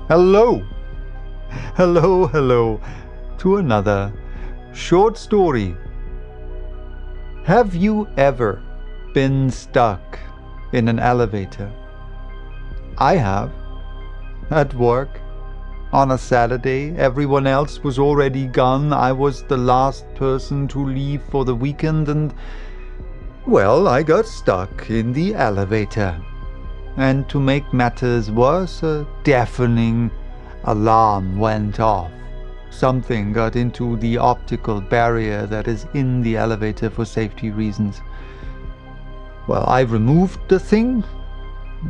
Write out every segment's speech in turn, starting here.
Hello, hello to another short story. Have you ever been stuck in an elevator? I have. At work. On a Saturday, everyone else was already gone. I was the last person to leave for the weekend and, well, I got stuck in the elevator. And to make matters worse, a deafening alarm went off. Something got into the optical barrier that is in the elevator for safety reasons. Well, I removed the thing.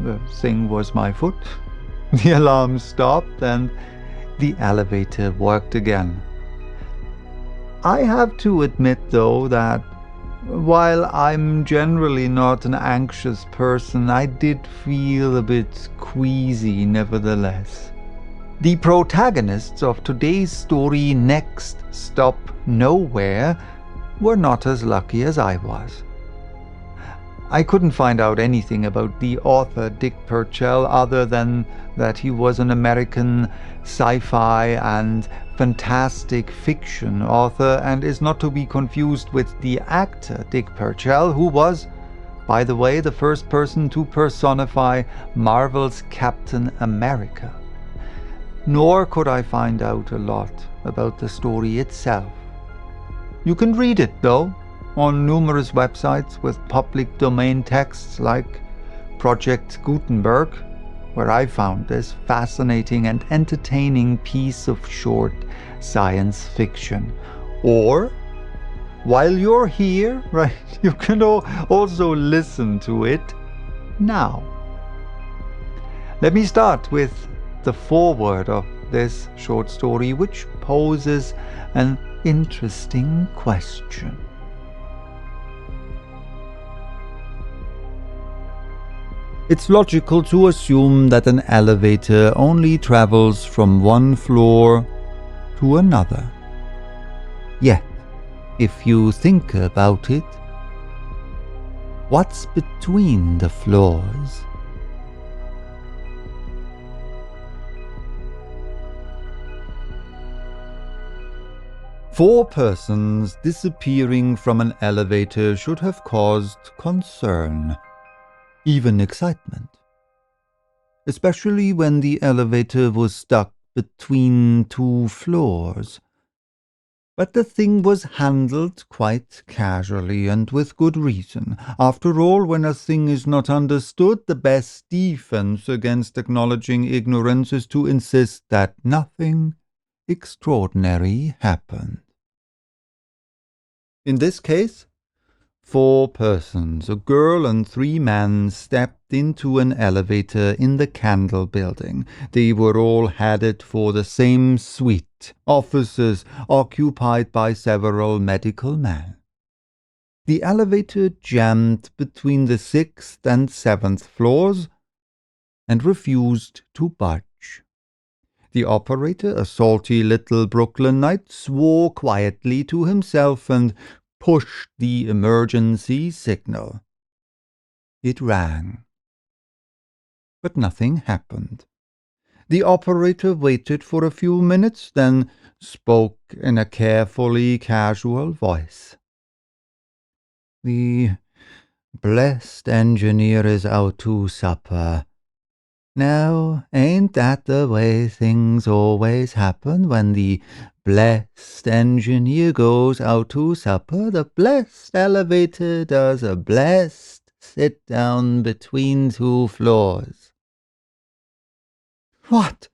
The thing was my foot. The alarm stopped and the elevator worked again. I have to admit, though, that while I'm generally not an anxious person, I did feel a bit queasy nevertheless. The protagonists of today's story, Next Stop Nowhere, were not as lucky as I was. I couldn't find out anything about the author Dick Purcell other than that he was an American sci-fi and fantastic fiction author and is not to be confused with the actor Dick Purcell, who was, by the way, the first person to personify Marvel's Captain America. Nor could I find out a lot about the story itself. You can read it, though, on numerous websites with public domain texts like Project Gutenberg, where I found this fascinating and entertaining piece of short science fiction. Or, while you're here, right, you can also listen to it now. Let me start with the foreword of this short story, which poses an interesting question. It's logical to assume that an elevator only travels from one floor to another. Yet, if you think about it, what's between the floors? Four persons disappearing from an elevator should have caused concern, even excitement, especially when the elevator was stuck between two floors. But the thing was handled quite casually and with good reason. After all, when a thing is not understood, the best defense against acknowledging ignorance is to insist that nothing extraordinary happened. In this case, four persons, a girl and three men, stepped into an elevator in the Candle Building. They were all headed for the same suite, offices occupied by several medical men. The elevator jammed between the 6th and 7th floors and refused to budge. The operator, a salty little Brooklynite, swore quietly to himself and pushed the emergency signal. It rang. But nothing happened. The operator waited for a few minutes, then spoke in a carefully casual voice. "The blessed engineer is out to supper. Now, ain't that the way things always happen when the blessed engineer goes out to supper? The blessed elevator does a blessed sit-down between two floors." What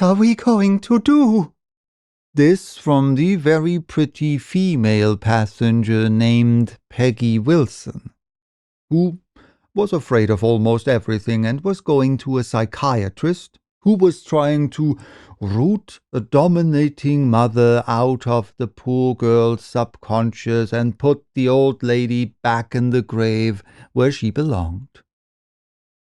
are we going to do?" This from the very pretty female passenger named Peggy Wilson, who was afraid of almost everything and was going to a psychiatrist who was trying to root a dominating mother out of the poor girl's subconscious and put the old lady back in the grave where she belonged.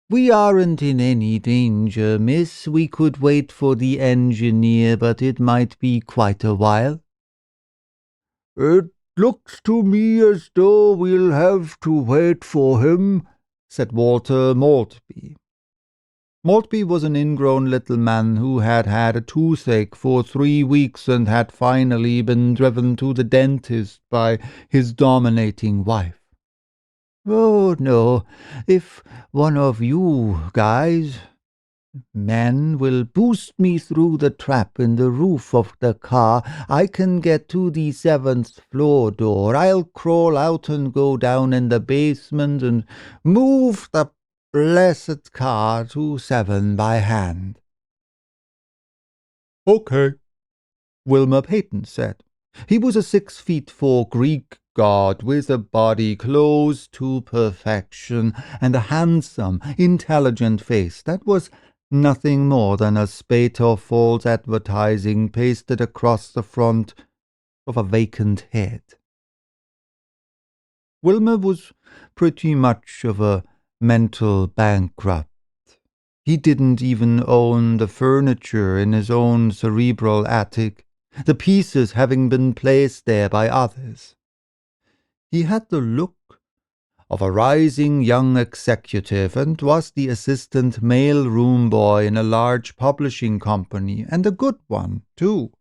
"We aren't in any danger, miss. We could wait for the engineer, but it might be quite a while." "It looks to me as though we'll have to wait for him," said Walter Maltby. Maltby was an ingrown little man who had had a toothache for 3 weeks and had finally been driven to the dentist by his dominating wife. "Oh, no, if one of you guys, men, will boost me through the trap in the roof of the car, I can get to the 7th floor door. I'll crawl out and go down in the basement and move the blessed car to 7 by hand." "Okay," Wilmer Peyton said. He was a 6'4" Greek god with a body close to perfection and a handsome, intelligent face that was nothing more than a spate of false advertising pasted across the front of a vacant head. Wilmer was pretty much of a mental bankrupt. He didn't even own the furniture in his own cerebral attic, the pieces having been placed there by others. He had the look of a rising young executive and was the assistant mail-room boy in a large publishing company, and a good one, too.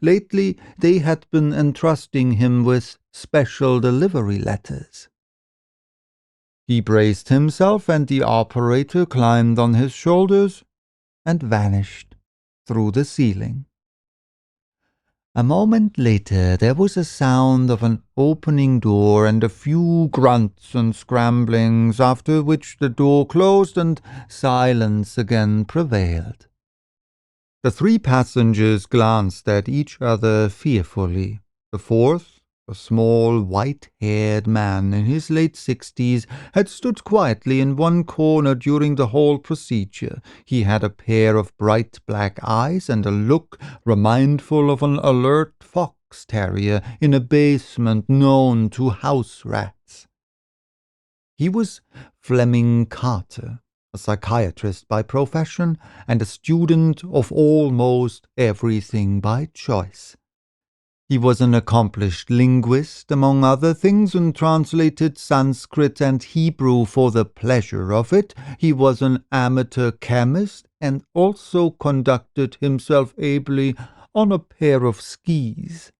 Lately they had been entrusting him with special delivery letters. He braced himself, and the operator climbed on his shoulders and vanished through the ceiling. A moment later there was a sound of an opening door and a few grunts and scramblings, after which the door closed and silence again prevailed. The 3 passengers glanced at each other fearfully. The fourth, a small, white-haired man in his late 60s, had stood quietly in one corner during the whole procedure. He had a pair of bright black eyes and a look remindful of an alert fox terrier in a basement known to house rats. He was Fleming Carter, a psychiatrist by profession and a student of almost everything by choice. He was an accomplished linguist, among other things, and translated Sanskrit and Hebrew for the pleasure of it. He was an amateur chemist, and also conducted himself ably on a pair of skis.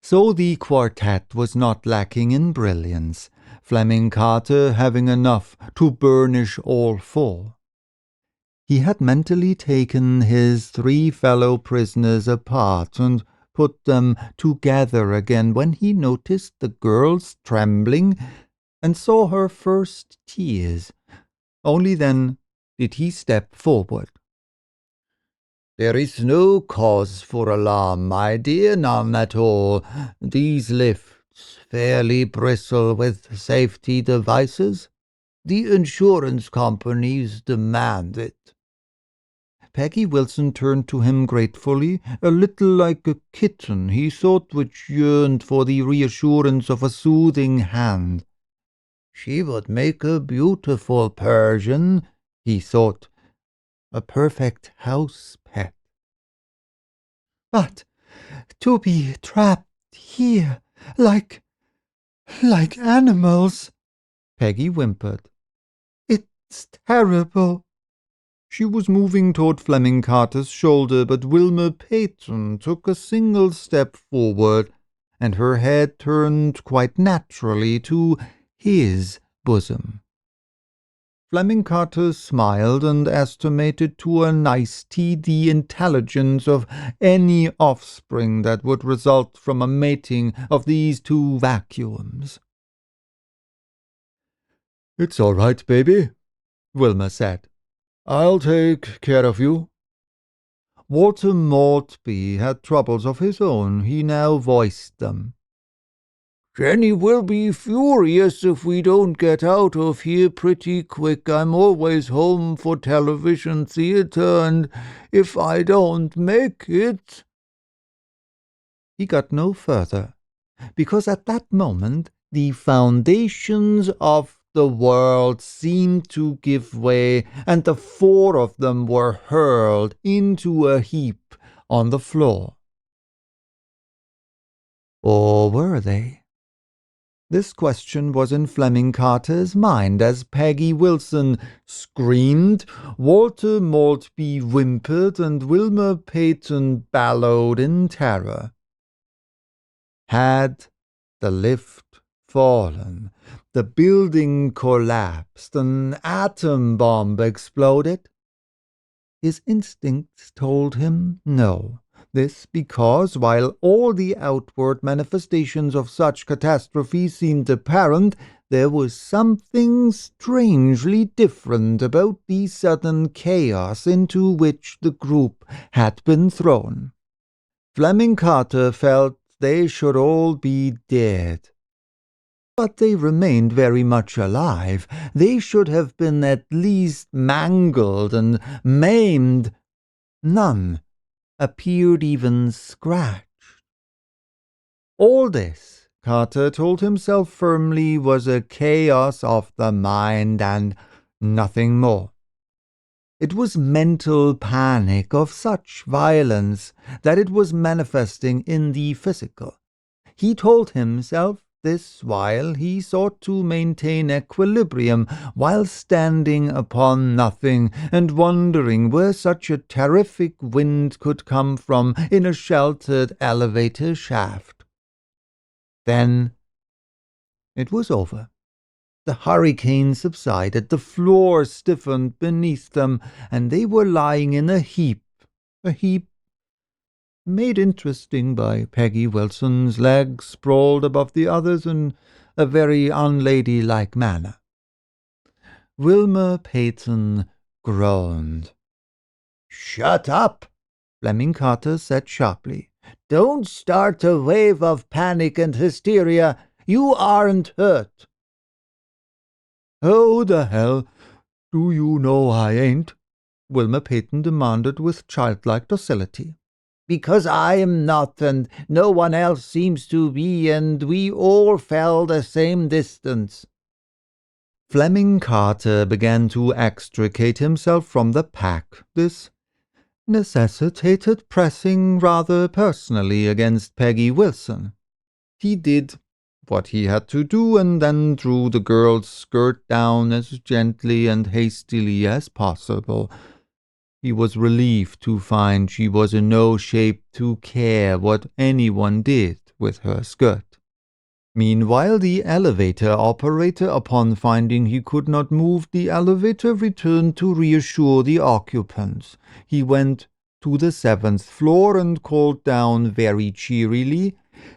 So the quartet was not lacking in brilliance, Fleming Carter having enough to burnish all 4. He had mentally taken his 3 fellow prisoners apart and put them together again when he noticed the girl's trembling and saw her first tears. Only then did he step forward. "There is no cause for alarm, my dear, none at all. These lifts fairly bristle with safety devices. The insurance companies demand it." Peggy Wilson turned to him gratefully, a little like a kitten, he thought, which yearned for the reassurance of a soothing hand. She would make a beautiful Persian, he thought, a perfect house pet. "But to be trapped here, like animals," Peggy whimpered. "It's terrible." She was moving toward Fleming Carter's shoulder, but Wilmer Peyton took a single step forward, and her head turned quite naturally to his bosom. Fleming Carter smiled and estimated to a nicety the intelligence of any offspring that would result from a mating of these 2 vacuums. "It's all right, baby," Wilmer said. "I'll take care of you." Walter Maltby had troubles of his own. He now voiced them. "Jenny will be furious if we don't get out of here pretty quick. I'm always home for television theatre, and if I don't make it—" He got no further, because at that moment the foundations of the world seemed to give way, and the 4 of them were hurled into a heap on the floor. Or were they? This question was in Fleming Carter's mind as Peggy Wilson screamed, Walter Maltby whimpered, and Wilmer Peyton bellowed in terror. Had the lift fallen, the building collapsed, an atom bomb exploded? His instincts told him no. This because, while all the outward manifestations of such catastrophe seemed apparent, there was something strangely different about the sudden chaos into which the group had been thrown. Fleming Carter felt they should all be dead. But they remained very much alive. They should have been at least mangled and maimed. None appeared even scratched. All this, Carter told himself firmly, was a chaos of the mind and nothing more. It was mental panic of such violence that it was manifesting in the physical. He told himself this while he sought to maintain equilibrium while standing upon nothing and wondering where such a terrific wind could come from in a sheltered elevator shaft. Then it was over. The hurricane subsided, the floor stiffened beneath them, and they were lying in a heap made interesting by Peggy Wilson's legs sprawled above the others in a very unladylike manner. Wilmer Peyton groaned. "Shut up," Fleming Carter said sharply. "Don't start a wave of panic and hysteria. You aren't hurt." "How the hell do you know I ain't?" Wilmer Peyton demanded with childlike docility. "Because I am not, and no one else seems to be, and we all fell the same distance." Fleming Carter began to extricate himself from the pack. This necessitated pressing rather personally against Peggy Wilson. He did what he had to do, and then drew the girl's skirt down as gently and hastily as possible. He was relieved to find she was in no shape to care what anyone did with her skirt. Meanwhile, the elevator operator, upon finding he could not move the elevator, returned to reassure the occupants. He went to the 7th floor and called down very cheerily,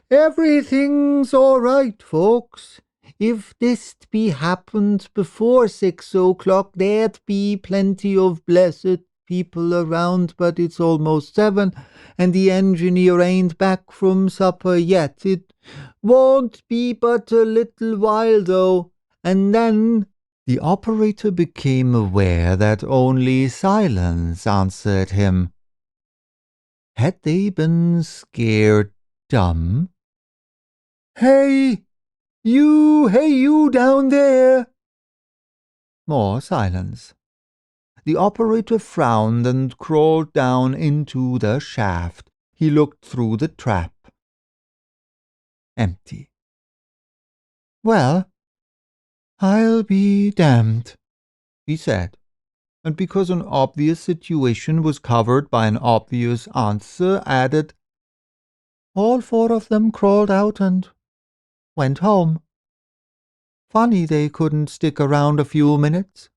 "Everything's all right, folks. If this'd be happened before 6 o'clock, there'd be plenty of blessed people around, but it's almost 7, and the engineer ain't back from supper yet. It won't be but a little while, though, and then—" The operator became aware that only silence answered him. Had they been scared dumb? Hey, you down there!" More silence. The operator frowned and crawled down into the shaft. He looked through the trap. Empty. "Well, I'll be damned," he said, and because an obvious situation was covered by an obvious answer, added, "All 4 of them crawled out and went home. Funny they couldn't stick around a few minutes."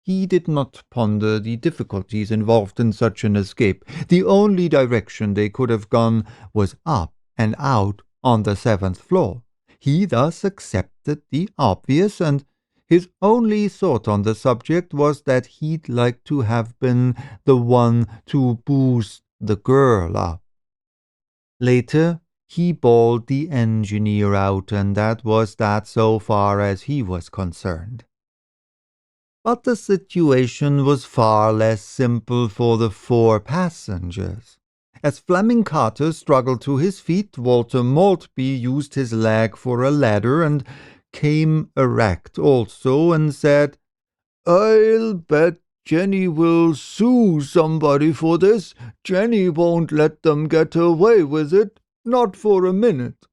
He did not ponder the difficulties involved in such an escape. The only direction they could have gone was up and out on the 7th floor. He thus accepted the obvious, and his only thought on the subject was that he'd like to have been the one to boost the girl up. Later, he bawled the engineer out, and that was that so far as he was concerned. But the situation was far less simple for the 4 passengers. As Fleming Carter struggled to his feet, Walter Maltby used his leg for a ladder and came erect also and said, "I'll bet Jenny will sue somebody for this. Jenny won't let them get away with it, not for a minute."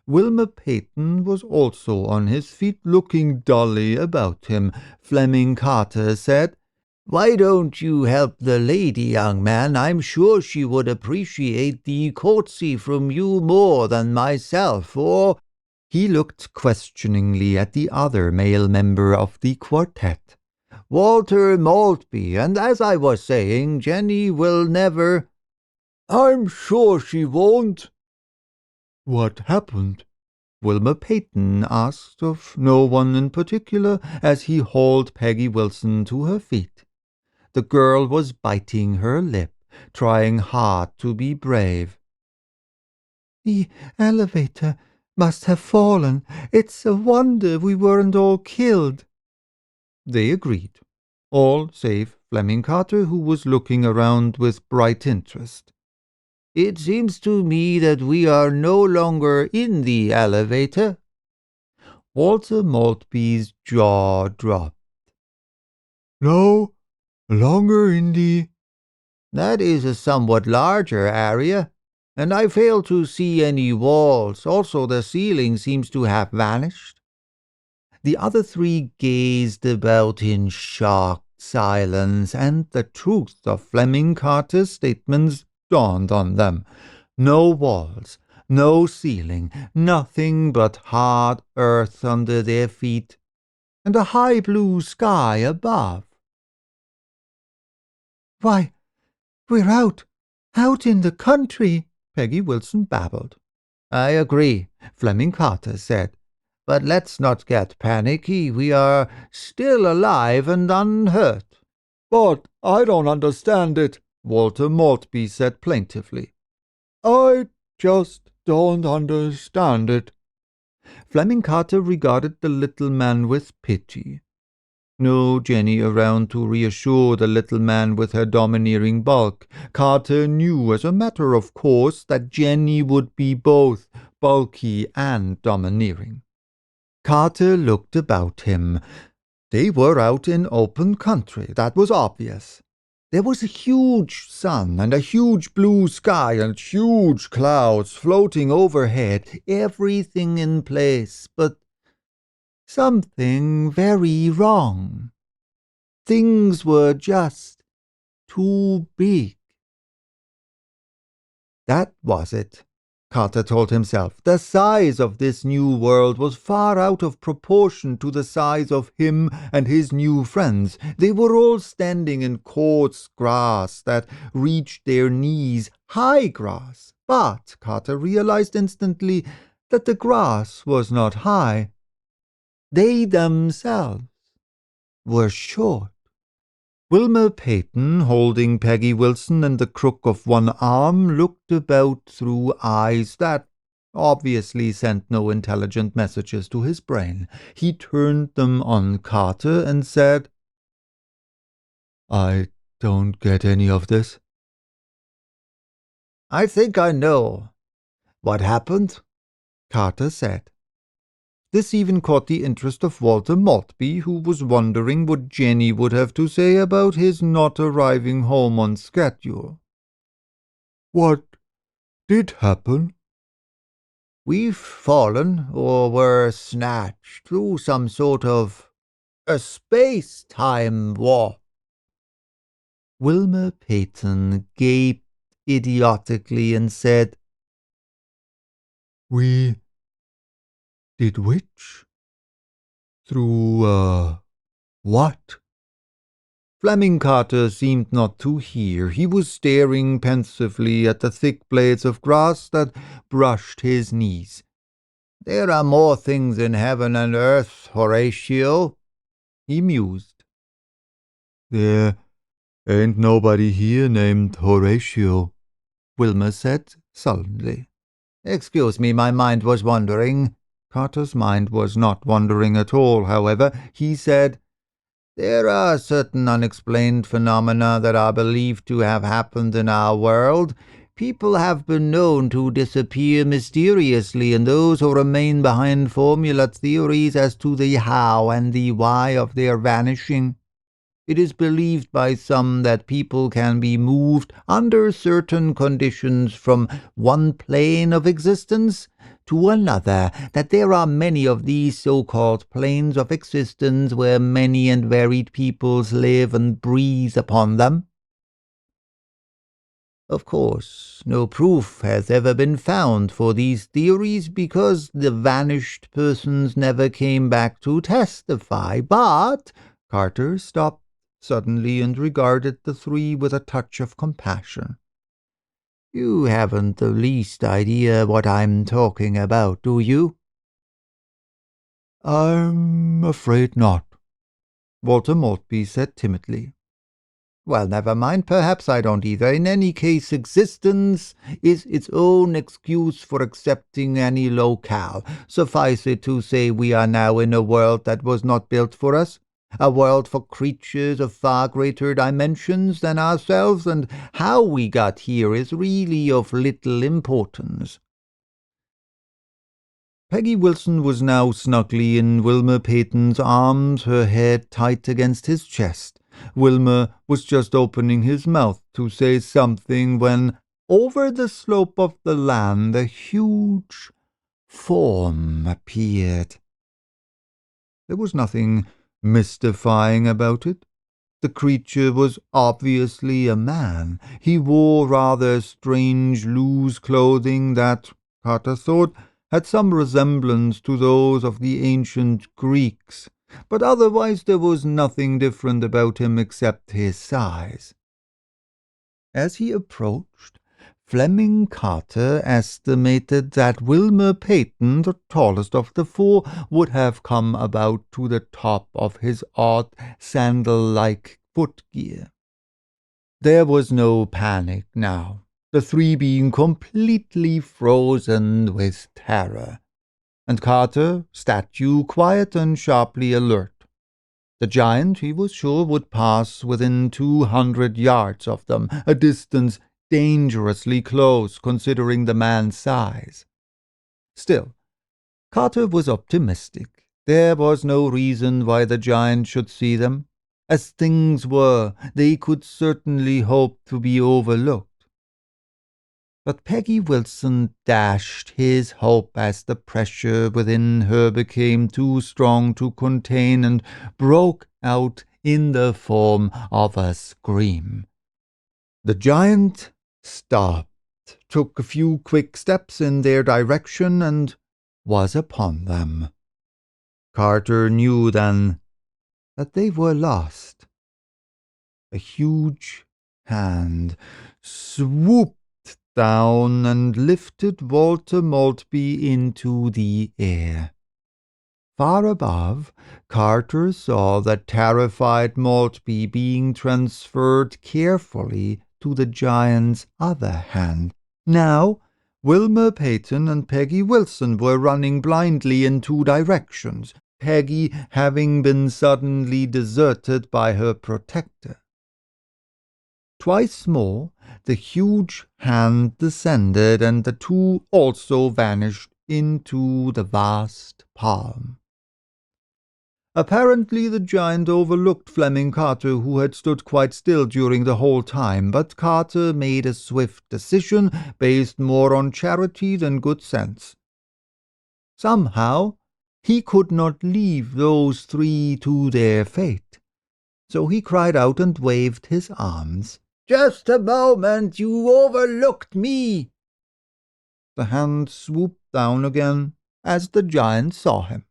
Wilmer Peyton was also on his feet, looking dully about him. Fleming Carter said, "Why don't you help the lady, young man? I'm sure she would appreciate the courtesy from you more than myself, or—" He looked questioningly at the other male member of the quartet. "Walter Maltby, and as I was saying, Jenny will never—" "I'm sure she won't." "What happened?" Wilmer Peyton asked of no one in particular as he hauled Peggy Wilson to her feet. The girl was biting her lip, trying hard to be brave. "The elevator must have fallen. It's a wonder we weren't all killed." They agreed, all save Fleming Carter, who was looking around with bright interest. "It seems to me that we are no longer in the elevator." Walter Maltby's jaw dropped. "No longer in the—" "That is a somewhat larger area, and I fail to see any walls. Also, the ceiling seems to have vanished." The other three gazed about in shocked silence, and the truth of Fleming Carter's statements dawned on them. No walls, no ceiling, nothing but hard earth under their feet, and a high blue sky above. "Why, we're out in the country," Peggy Wilson babbled. "I agree," Fleming Carter said. "But let's not get panicky. We are still alive and unhurt." "But I don't understand it," Walter Maltby said plaintively. "I just don't understand it." Fleming Carter regarded the little man with pity. No Jenny around to reassure the little man with her domineering bulk. Carter knew as a matter of course that Jenny would be both bulky and domineering. Carter looked about him. They were out in open country, that was obvious. There was a huge sun and a huge blue sky and huge clouds floating overhead, everything in place, but something very wrong. Things were just too big. That was it, Carter told himself. The size of this new world was far out of proportion to the size of him and his new friends. They were all standing in coarse grass that reached their knees, high grass. But Carter realized instantly that the grass was not high. They themselves were short. Wilmer Peyton, holding Peggy Wilson in the crook of one arm, looked about through eyes that obviously sent no intelligent messages to his brain. He turned them on Carter and said, "I don't get any of this." "I think I know what happened," Carter said. This even caught the interest of Walter Maltby, who was wondering what Jenny would have to say about his not arriving home on schedule. "What did happen?" "We've fallen, or were snatched, through some sort of a space-time warp." Wilmer Peyton gaped idiotically and said, "We did which? Through, what?" Fleming Carter seemed not to hear. He was staring pensively at the thick blades of grass that brushed his knees. "There are more things in heaven and earth, Horatio," he mused. "There ain't nobody here named Horatio," Wilmer said sullenly. "Excuse me, my mind was wandering." Carter's mind was not wandering at all, however. He said, "There are certain unexplained phenomena that are believed to have happened in our world. People have been known to disappear mysteriously, and those who remain behind formulate theories as to the how and the why of their vanishing. It is believed by some that people can be moved under certain conditions from one plane of existence to another that there are many of these so-called planes of existence where many and varied peoples live and breathe upon them? Of course, no proof has ever been found for these theories because the vanished persons never came back to testify, but Carter stopped suddenly and regarded the three with a touch of compassion. You haven't the least idea what I'm talking about, do you? I'm afraid not, Walter Maltby said timidly. Well, never mind, perhaps I don't either. In any case, existence is its own excuse for accepting any locale. Suffice it to say we are now in a world that was not built for us, a world for creatures of far greater dimensions than ourselves, and how we got here is really of little importance. Peggy Wilson was now snugly in Wilmer Peyton's arms, her head tight against his chest. Wilmer was just opening his mouth to say something when, over the slope of the land, a huge form appeared. There was nothing mystifying about it. The creature was obviously a man. He wore rather strange loose clothing that, Carter thought, had some resemblance to those of the ancient Greeks, but otherwise there was nothing different about him except his size. As he approached, Fleming Carter estimated that Wilmer Peyton, the tallest of the four, would have come about to the top of his odd sandal-like footgear. There was no panic now, the three being completely frozen with terror, and Carter, statue quiet and sharply alert. The giant, he was sure, would pass within 200 yards of them, a distance dangerously close considering the man's size. Still, Carter was optimistic. There was no reason why the giant should see them. As things were, they could certainly hope to be overlooked. But Peggy Wilson dashed his hope as the pressure within her became too strong to contain and broke out in the form of a scream. The giant stopped, took a few quick steps in their direction, and was upon them. Carter knew then that they were lost. A huge hand swooped down and lifted Walter Maltby into the air. Far above, Carter saw the terrified Maltby being transferred carefully to the giant's other hand. Now, Wilmer Peyton and Peggy Wilson were running blindly in two directions, Peggy having been suddenly deserted by her protector. Twice more, the huge hand descended, and the two also vanished into the vast palm. Apparently the giant overlooked Fleming Carter, who had stood quite still during the whole time, but Carter made a swift decision based more on charity than good sense. Somehow, he could not leave those three to their fate, so he cried out and waved his arms. "Just a moment, you overlooked me!" The hand swooped down again as the giant saw him.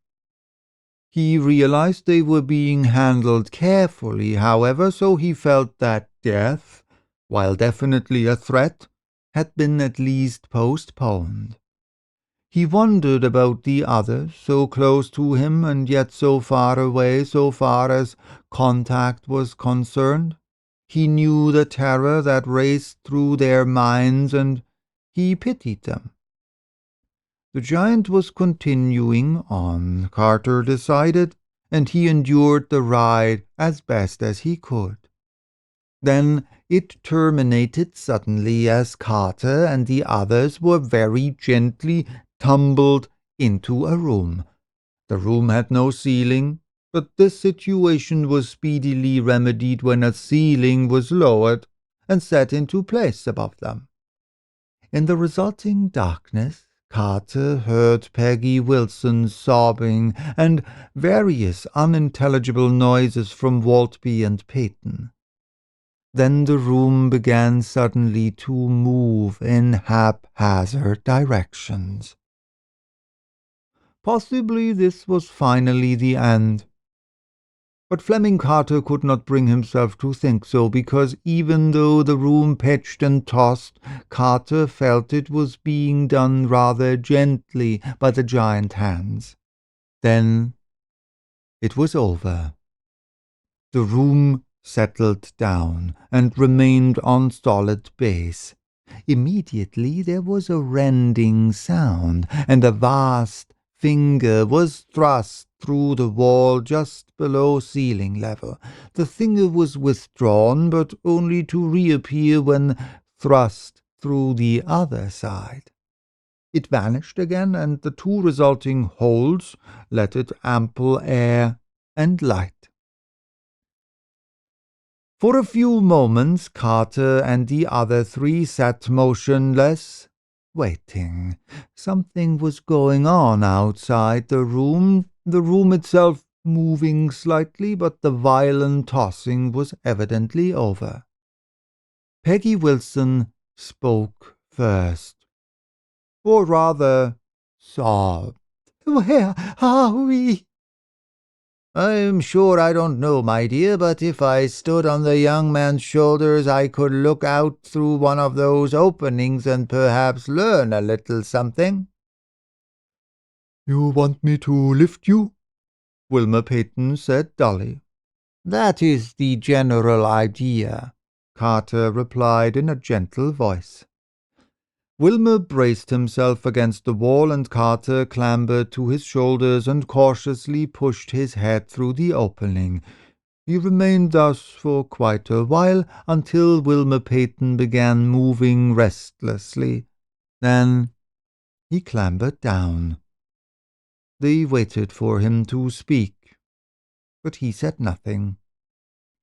He realized they were being handled carefully, however, so he felt that death, while definitely a threat, had been at least postponed. He wondered about the others, so close to him and yet so far away so far as contact was concerned. He knew the terror that raced through their minds, and he pitied them. The giant was continuing on, Carter decided, and he endured the ride as best as he could. Then it terminated suddenly as Carter and the others were very gently tumbled into a room. The room had no ceiling, but this situation was speedily remedied when a ceiling was lowered and set into place above them. In the resulting darkness, Carter heard Peggy Wilson sobbing and various unintelligible noises from Maltby and Peyton. Then the room began suddenly to move in haphazard directions. Possibly this was finally the end. But Fleming Carter could not bring himself to think so, because even though the room pitched and tossed, Carter felt it was being done rather gently by the giant hands. Then it was over. The room settled down and remained on solid base. Immediately there was a rending sound, and a vast finger was thrust through the wall just below ceiling level. The finger was withdrawn, but only to reappear when thrust through the other side. It vanished again, and the two resulting holes let it ample air and light. For a few moments Carter and the other three sat motionless, waiting. Something was going on outside the room itself moving slightly, but the violent tossing was evidently over. Peggy Wilson spoke first, or rather sobbed. "Where are we?" "I'm sure I don't know, my dear, but if I stood on the young man's shoulders I could look out through one of those openings and perhaps learn a little something." "You want me to lift you?" Wilmer Peyton said dully. "That is the general idea," Carter replied in a gentle voice. Wilmer braced himself against the wall, and Carter clambered to his shoulders and cautiously pushed his head through the opening. He remained thus for quite a while, until Wilmer Peyton began moving restlessly. Then he clambered down. They waited for him to speak, but he said nothing.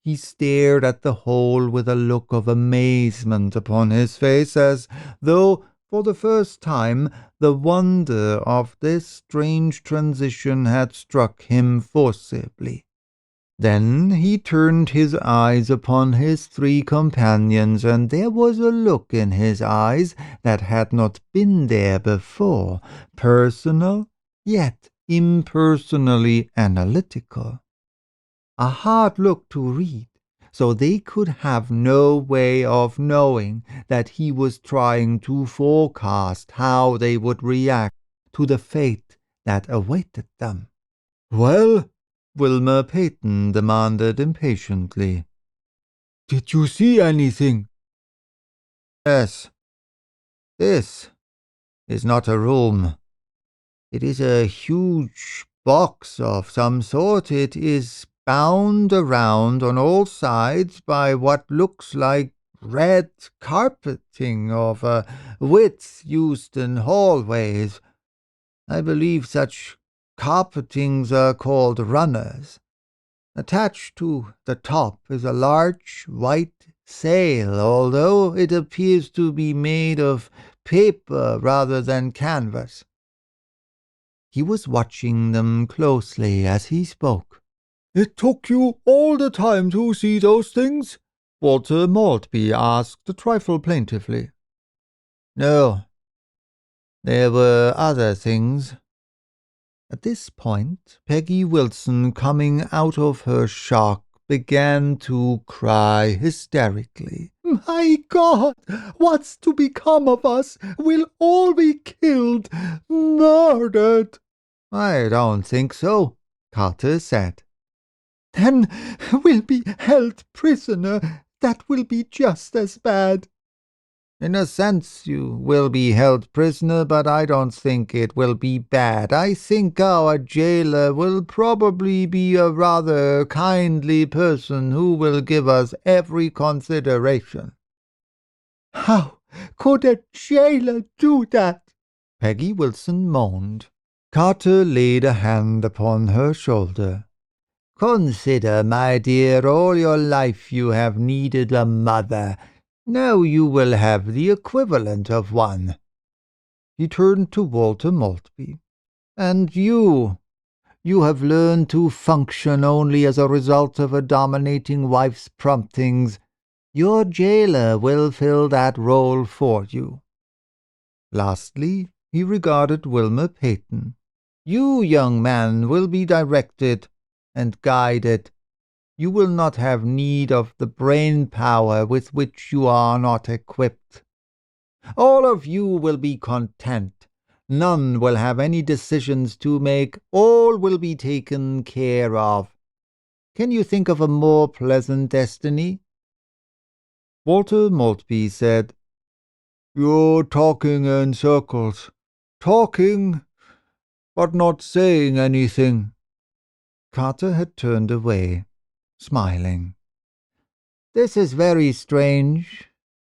He stared at the hole with a look of amazement upon his face, as though, for the first time, the wonder of this strange transition had struck him forcibly. Then he turned his eyes upon his three companions, and there was a look in his eyes that had not been there before, personal, yet impersonally analytical. A hard look to read, so they could have no way of knowing that he was trying to forecast how they would react to the fate that awaited them. "Well?" Wilmer Peyton demanded impatiently. "Did you see anything?" "Yes. This is not a room. It is a huge box of some sort. It is bound around on all sides by what looks like red carpeting of a width used in hallways. I believe such carpetings are called runners. Attached to the top is a large white sail, although it appears to be made of paper rather than canvas." He was watching them closely as he spoke. "It took you all the time to see those things?" Walter Maltby asked a trifle plaintively. "No. There were other things." At this point, Peggy Wilson, coming out of her shock, began to cry hysterically. "My God! What's to become of us? We'll all be killed, murdered." "I don't think so," Carter said. "Then we'll be held prisoner. That will be just as bad." "In a sense you will be held prisoner, but I don't think it will be bad. I think our jailer will probably be a rather kindly person who will give us every consideration." "How could a jailer do that?" Peggy Wilson moaned. Carter laid a hand upon her shoulder. "Consider, my dear, all your life you have needed a mother. Now you will have the equivalent of one." He turned to Walter Maltby. "And you have learned to function only as a result of a dominating wife's promptings. Your jailer will fill that role for you." Lastly, he regarded Wilmer Peyton. "You, young man, will be directed and guided. You will not have need of the brain power with which you are not equipped. All of you will be content. None will have any decisions to make. All will be taken care of. Can you think of a more pleasant destiny?" Walter Maltby said, "You're talking in circles. Talking, but not saying anything." Carter had turned away, smiling. "This is very strange.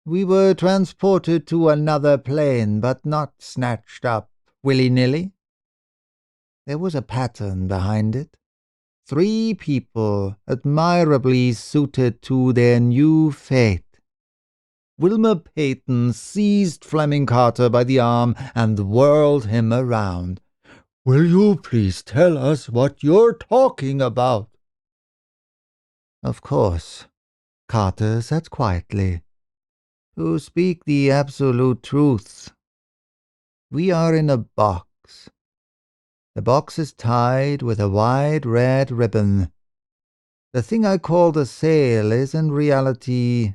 We were transported to another plane, but not snatched up willy-nilly. There was a pattern behind it. 3 people admirably suited to their new fate." Wilmer Peyton seized Fleming Carter by the arm and whirled him around. "Will you please tell us what you're talking about?" "Of course," Carter said quietly. "To speak the absolute truth, we are in a box. The box is tied with a wide red ribbon. The thing I call the sail is in reality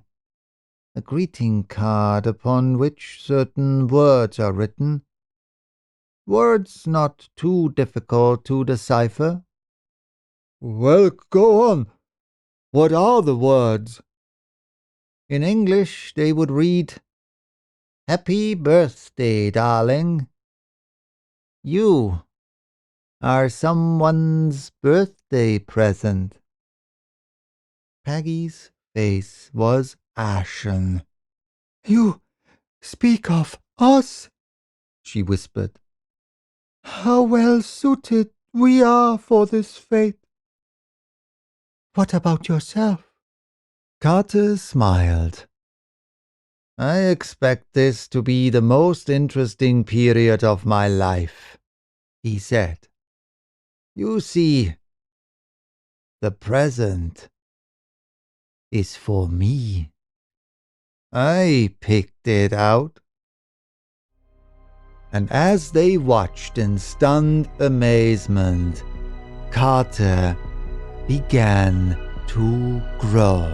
a greeting card upon which certain words are written. Words not too difficult to decipher." "Well, go on. What are the words?" "In English they would read, 'Happy birthday, darling. You are someone's birthday present.'" Peggy's face was ashen. "You speak of us," she whispered. "How well suited we are for this fate. What about yourself?" Carter smiled. "I expect this to be the most interesting period of my life," he said. "You see, the present is for me. I picked it out." And as they watched in stunned amazement, Carter began to grow.